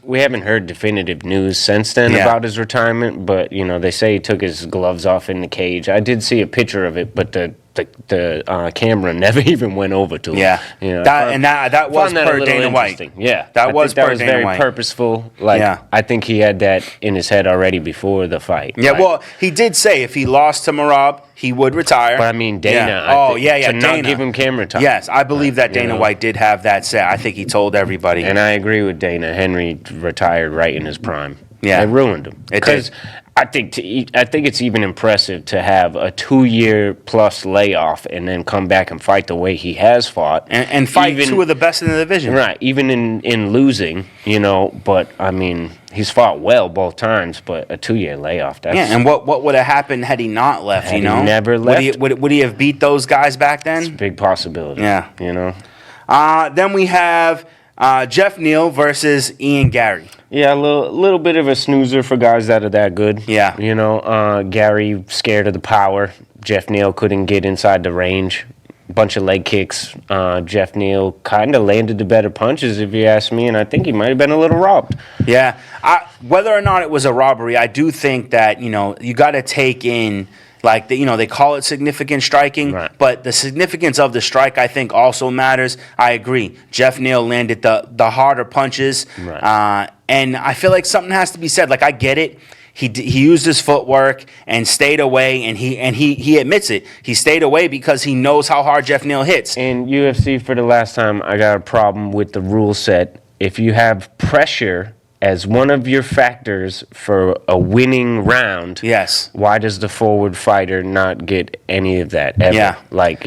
we haven't heard definitive news since then about his retirement, but they say he took his gloves off in the cage. I did see a picture of it, but the camera never even went over to him. Yeah. That was per Dana White. Yeah. That was per Dana very White. Purposeful. I think he had that in his head already before the fight. Yeah, well, he did say if he lost to Merab, he would retire. But I mean, Dana. To Dana. not give him camera time. Yes, I believe that Dana White did have that said. I think he told everybody. And I agree with Dana. Henry retired right in his prime. Yeah. It ruined him. Because I think it's even impressive to have a 2-year plus layoff and then come back and fight the way he has fought. And fight two of the best in the division. Right, even in losing, but I mean, He's fought well both times, but a 2-year layoff. That's, Yeah, and what would have happened had he not left? Had you know, he never left? Would he have beat those guys back then? it's a big possibility. Yeah. You know? Then we have Jeff Neal versus Ian Gary. Yeah, a little bit of a snoozer for guys that are that good. Yeah. You know, Gary scared of the power. Jeff Neal couldn't get inside the range. Bunch of leg kicks. Jeff Neal kind of landed the better punches, if you ask me, and I think he might have been a little robbed. Yeah, whether or not it was a robbery, I do think that you got to take in like they call it significant striking, Right. but the significance of the strike I think also matters. I agree. Jeff Neal landed the harder punches, Right. and I feel like something has to be said. Like I get it. He used his footwork and stayed away, and he admits it. He stayed away because he knows how hard Jeff Neal hits. In UFC, for the last time, I got a problem with the rule set. If you have pressure as one of your factors for a winning round, Yes. why does the forward fighter not get any of that ever? Yeah. Like,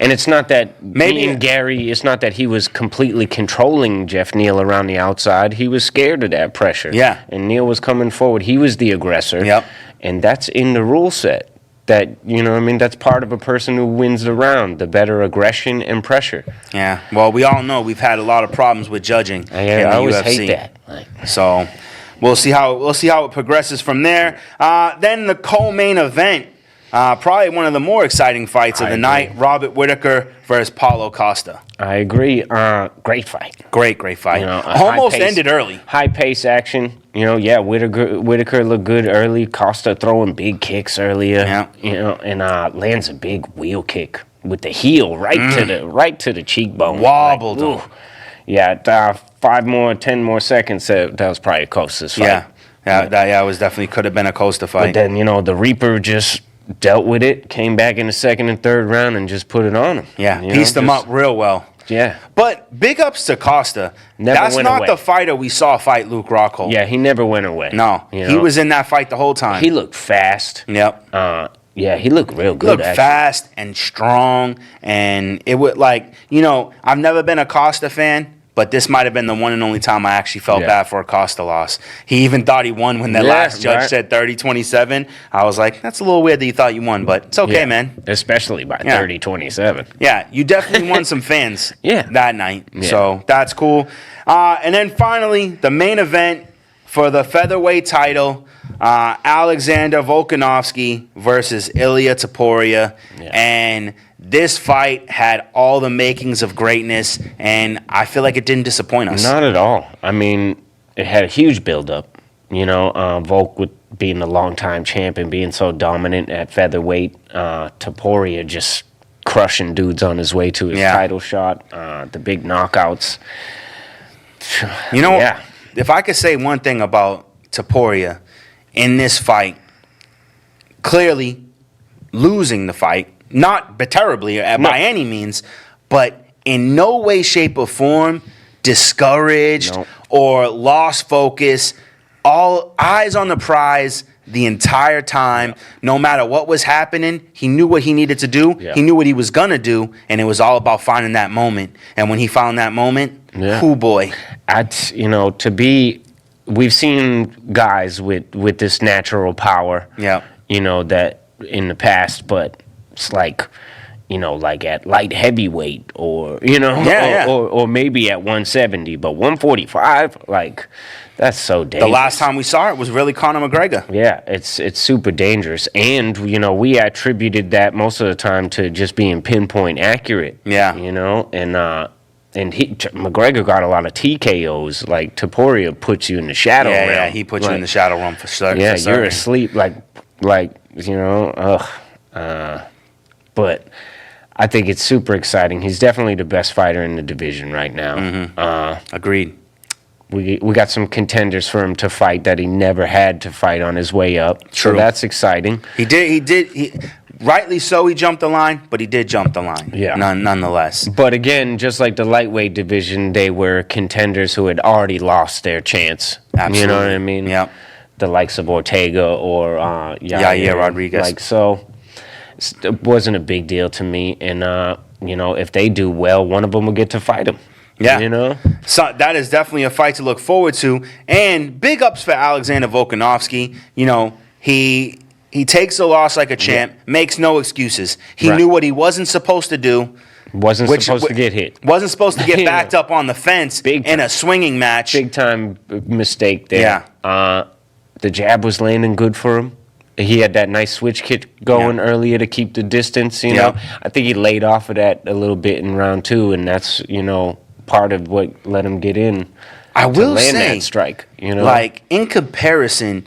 And it's not that Maybe- Ian Gary, it's not that he was completely controlling Jeff Neal around the outside. He was scared of that pressure. Yeah. And Neal was coming forward. He was the aggressor. Yep. And that's in the rule set. That, that's part of a person who wins the round, the better aggression and pressure. Yeah. Well, we all know we've had a lot of problems with judging in the I always UFC. hate that. Like, So we'll see how it progresses from there. Then the co-main event, probably one of the more exciting fights of I the agree. night: Robert Whitaker versus Paulo Costa. I agree. Great fight. Great fight. A Almost high-paced- ended early. High pace action. Whitaker looked good early. Costa throwing big kicks earlier. Yeah. And lands a big wheel kick with the heel right to the cheekbone. Wobbled Like, him. ooh. Yeah, 10 more seconds. That was probably Costa's fight. Yeah. That was definitely could have been a Costa But fight. then the Reaper just dealt with it. Came back in the second and third round and just put it on him. Yeah, pieced him up real well. Yeah. But big ups to Costa. Never That's went not away. the fighter we saw fight Luke Rockhold. Yeah, he never went away. No, he was in that fight the whole time. He looked fast. Yep. Yeah, he looked real good. Looked actually. fast and strong, and it would I've never been a Costa fan, but this might have been the one and only time I actually felt bad for a Costa loss. He even thought he won when the last judge said 30-27. I was like, that's a little weird that you thought you won, but it's okay, man. Especially by 30-27. Yeah, you definitely won some fans Yeah. that night, Yeah. so that's cool. And then finally, the main event for the featherweight title, Alexander Volkanovski versus Ilia Topuria. Yeah. And this fight had all the makings of greatness, and I feel like it didn't disappoint us. Not at all. I mean, it had a huge build-up. Volk with being a long-time champ and being so dominant at featherweight. Topuria just crushing dudes on his way to his title shot. The big knockouts. Yeah. If I could say one thing about Topuria in this fight, clearly losing the fight, not terribly by any means, but in no way, shape, or form discouraged or lost focus. All eyes on the prize the entire time. No matter what was happening, he knew what he needed to do. Yeah. He knew what he was going to do, and it was all about finding that moment. And when he found that moment, oh boy. We've seen guys with this natural power, that in the past, but it's like at light heavyweight or maybe at 170, but 145, that's so dangerous. The last time we saw it was really Conor McGregor. Yeah, it's super dangerous. And, we attributed that most of the time to just being pinpoint accurate. Yeah. And McGregor got a lot of TKOs. Like, Topuria puts you in the shadow realm. Yeah, he puts you in the shadow realm for sure. Yeah, you're asleep, but I think it's super exciting. He's definitely the best fighter in the division right now. Mm-hmm. Agreed. We got some contenders for him to fight that he never had to fight on his way up. True. So that's exciting. He rightly so, he jumped the line, but he did jump the line. Yeah. Nonetheless. But again, just like the lightweight division, they were contenders who had already lost their chance. Absolutely. You know what I mean? Yep. The likes of Ortega or Yair Rodriguez. It wasn't a big deal to me. And, if they do well, one of them will get to fight him. Yeah. You know? So that is definitely a fight to look forward to. And big ups for Alexander Volkanovski. You know, he takes a loss like a champ, makes no excuses. He knew what he wasn't supposed to do. Wasn't supposed to get hit. Wasn't supposed to get backed up on the fence in a swinging match. Big time mistake there. Yeah. The jab was landing good for him. He had that nice switch kick going earlier to keep the distance, you know. I think he laid off of that a little bit in round 2, and that's, you know, part of what let him get in. I will land say, that strike, you know. like, in comparison,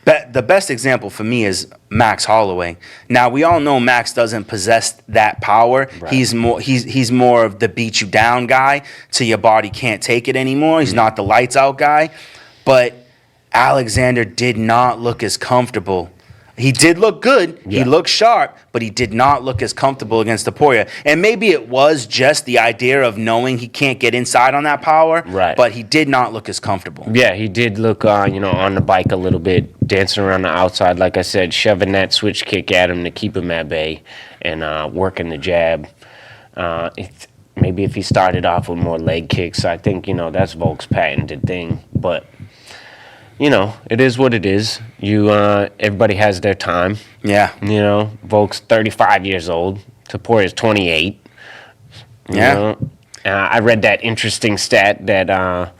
the best example for me is Max Holloway. Now, we all know Max doesn't possess that power. Right. He's more of the beat you down guy till your body can't take it anymore. He's not the lights out guy. But Alexander did not look as comfortable. He did look good. Yeah. He looked sharp, but he did not look as comfortable against Topuria. And maybe it was just the idea of knowing he can't get inside on that power. Right. But he did not look as comfortable. Yeah, he did look, you know, on the bike a little bit, dancing around the outside, like I said, shoving that switch kick at him to keep him at bay and working the jab. Maybe if he started off with more leg kicks, I think, you know, that's Volk's patented thing. But you know, it is what it is. Everybody has their time. Yeah. You know, Volk's 35 years old. Topuria's 28. Yeah. I read that interesting stat that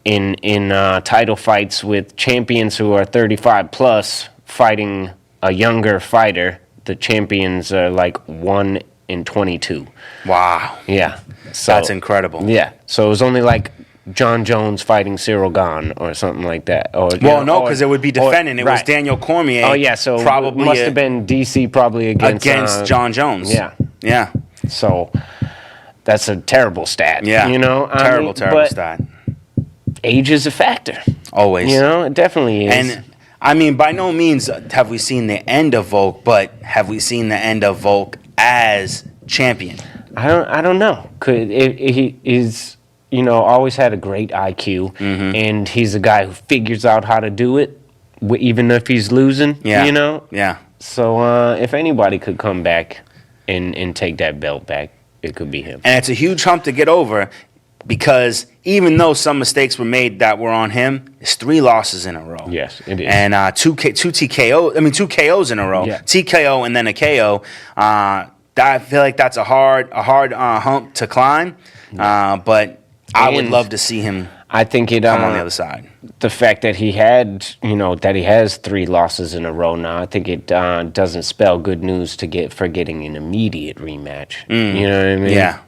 in title fights with champions who are 35 plus fighting a younger fighter, the champions are like 1 in 22. Wow. Yeah. So, that's incredible. Yeah. So it was only like John Jones fighting Cyril Gane or something like that. Or no, because it would be defending. It was Daniel Cormier. Oh yeah, so probably must have been DC probably against John Jones. Yeah, yeah. So that's a terrible stat. Yeah, you know, terrible stat. Age is a factor. Always. You know, it definitely is. And I mean, by no means have we seen the end of Volk, but have we seen the end of Volk as champion? I don't know. He is. You know, always had a great IQ, and he's a guy who figures out how to do it, even if he's losing. Yeah. You know. Yeah. So if anybody could come back and take that belt back, it could be him. And it's a huge hump to get over, because even though some mistakes were made that were on him, it's 3 losses in a row. Yes, it is. And 2 KOs in a row. Yeah. TKO and then a KO. I feel like that's a hard hump to climb. But I would love to see him. I think it come on the other side. The fact that he has 3 losses in a row now, I think it doesn't spell good news for getting an immediate rematch. You know what I mean? Yeah.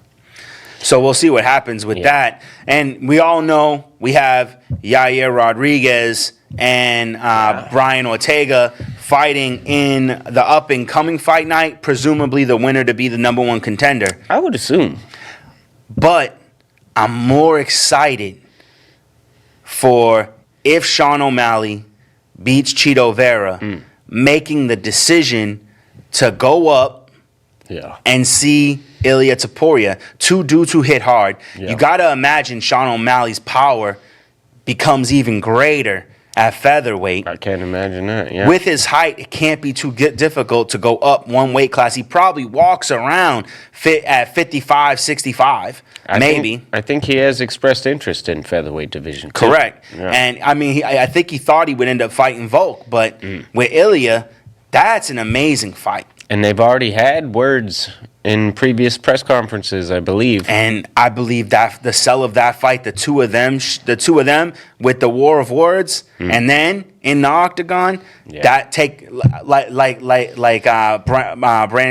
So we'll see what happens with that. And we all know we have Yair Rodriguez and Brian Ortega fighting in the up-and-coming fight night, presumably the winner to be the number 1 contender. I would assume. But I'm more excited for if Sean O'Malley beats Chito Vera, making the decision to go up and see Ilia Topuria, 2 dudes who hit hard. Yeah. You got to imagine Sean O'Malley's power becomes even greater at featherweight. I can't imagine that, yeah. With his height, it can't be too difficult to go up 1 weight class. He probably walks around at 55, 65, maybe. I think he has expressed interest in featherweight division, too. Correct. Yeah. And, I mean, I think he thought he would end up fighting Volk, but with Ilia, that's an amazing fight. And they've already had words in previous press conferences, I believe. And I believe that the sell of that fight, the two of them with the war of words, and then in the octagon, that take like Brandon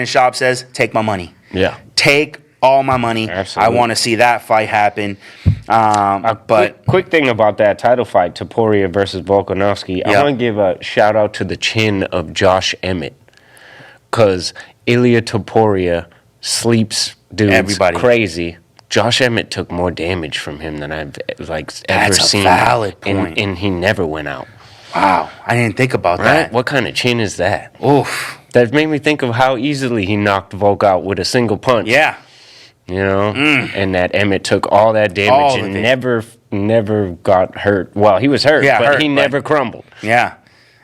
Schaub says, take my money. Yeah, take all my money. Absolutely. I want to see that fight happen. But quick thing about that title fight, Topuria versus Volkanovski. I want to give a shout out to the chin of Josh Emmett, because Ilia Topuria sleeps dudes everybody crazy. Josh Emmett took more damage from him than I've ever seen. That's a valid point. And he never went out. Wow, I didn't think about that. What kind of chin is that? Oof. That made me think of how easily he knocked Volk out with a single punch. Yeah. You know? And that Emmett took all that damage and never got hurt. Well, he was hurt, but he never crumbled. Yeah.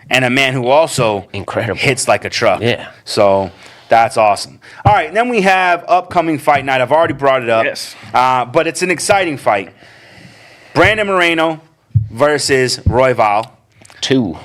And a man who also incredible hits like a truck. Yeah. So That's awesome. All right, and then we have upcoming fight night. I've already brought it up. Yes. But it's an exciting fight. Brandon Moreno versus Royval. 2.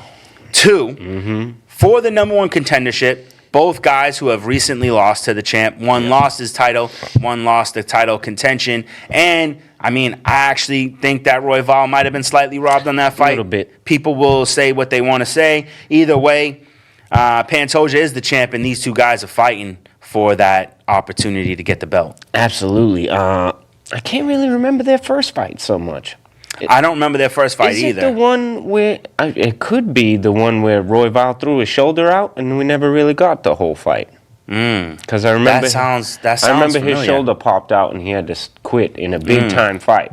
For the number one contendership. Both guys who have recently lost to the champ. One lost his title, one lost the title contention. And, I mean, I actually think that Royval might have been slightly robbed on that fight. A little bit. People will say what they want to say. Either way, Pantoja is the champ, and these two guys are fighting for that opportunity to get the belt. Absolutely. I can't really remember their first fight so much. I don't remember their first fight either. Is it the one where it could be the one where Royval threw his shoulder out and we never really got the whole fight? Because I remember that sounds his shoulder popped out and he had to quit in a big time fight.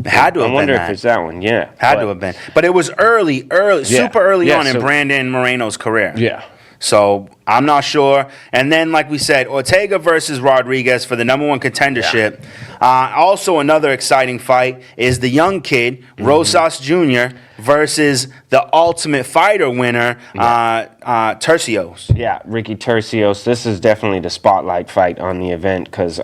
Had to have been. I wonder if it's that one. Yeah, had to have been. But it was early, super early on in Brandon Moreno's career. Yeah. So I'm not sure. And then, like we said, Ortega versus Rodriguez for the number one contendership. Also, another exciting fight is the young kid, Rosas Jr. versus the Ultimate Fighter winner, Tercios. Yeah, Ricky Tercios. This is definitely the spotlight fight on the event because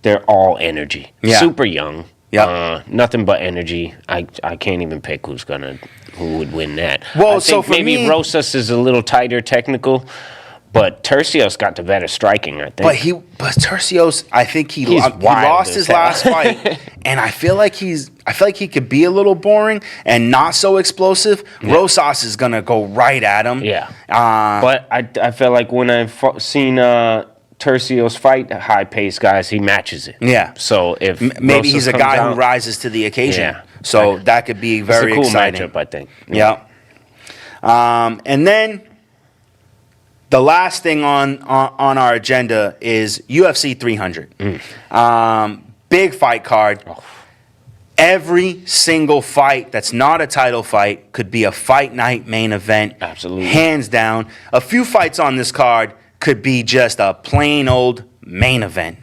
they're all energy. Yeah. Super young. Yep. Nothing but energy. I can't even pick who would win that. Well, I so think for maybe me, Rosas is a little tighter technical, but Tercios got the better striking, I think. But Tercios, I think he wild lost as his hell. last fight, and I feel like he could be a little boring and not so explosive. Yeah. Rosas is gonna go right at him. Yeah. But I feel like when I've seen Tercios fight high-paced guys, he matches it. Yeah. So if maybe Rosas he's a comes guy out, who rises to the occasion. Yeah. So that could be very it's a cool exciting. matchup, I think. Yeah. And then the last thing on our agenda is UFC 300. Big fight card. Oh. Every single fight that's not a title fight could be a fight night main event. Absolutely. Hands down. A few fights on this card could be just a plain old main event.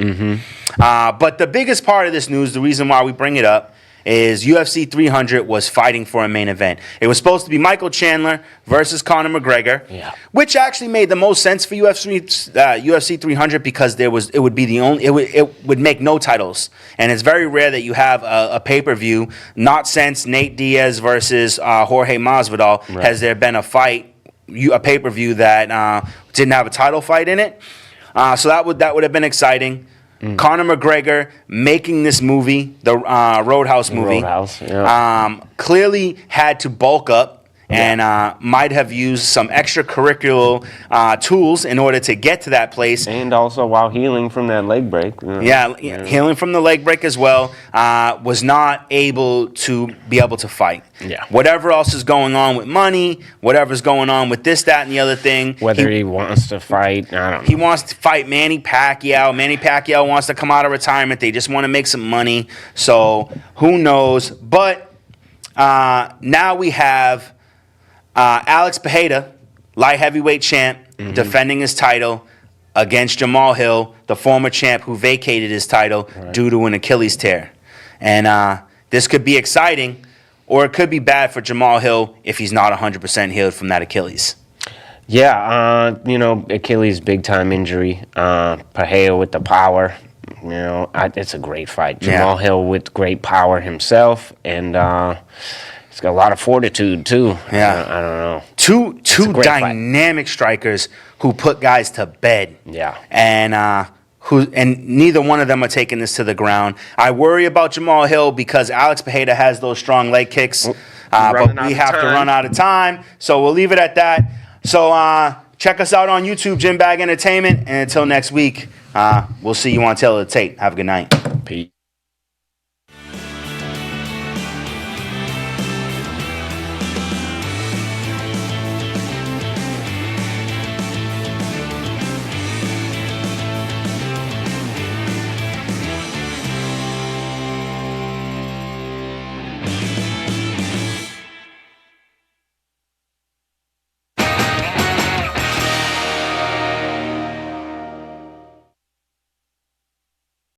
But the biggest part of this news, the reason why we bring it up, is UFC 300 was fighting for a main event. It was supposed to be Michael Chandler versus Conor McGregor, which actually made the most sense for UFC 300 because it would make no titles, and it's very rare that you have a pay-per-view. Not since Nate Diaz versus Jorge Masvidal has there been a fight, a pay-per-view that didn't have a title fight in it. So that would have been exciting. Conor McGregor making this movie, the Roadhouse movie, clearly had to bulk up and might have used some extracurricular tools in order to get to that place. And also while healing from that leg break. Healing from the leg break as well, was not able to fight. Yeah. Whatever else is going on with money, whatever's going on with this, that, and the other thing. Whether he wants to fight, I don't know. He wants to fight Manny Pacquiao. Manny Pacquiao wants to come out of retirement. They just want to make some money. So who knows? But now we have Alex Pereira, light heavyweight champ, defending his title against Jamal Hill, the former champ who vacated his title due to an Achilles tear. And this could be exciting, or it could be bad for Jamal Hill if he's not 100% healed from that Achilles. Yeah, Achilles big-time injury. Pereira with the power. It's a great fight. Jamal Hill with great power himself, and he's got a lot of fortitude, too. Yeah. I don't know. Two dynamic strikers who put guys to bed. Yeah. And neither one of them are taking this to the ground. I worry about Jamal Hill because Alex Pereira has those strong leg kicks, but we have to run out of time. So we'll leave it at that. So check us out on YouTube, Gym Bag Entertainment. And until next week, we'll see you on Taylor the Tape. Have a good night. Peace.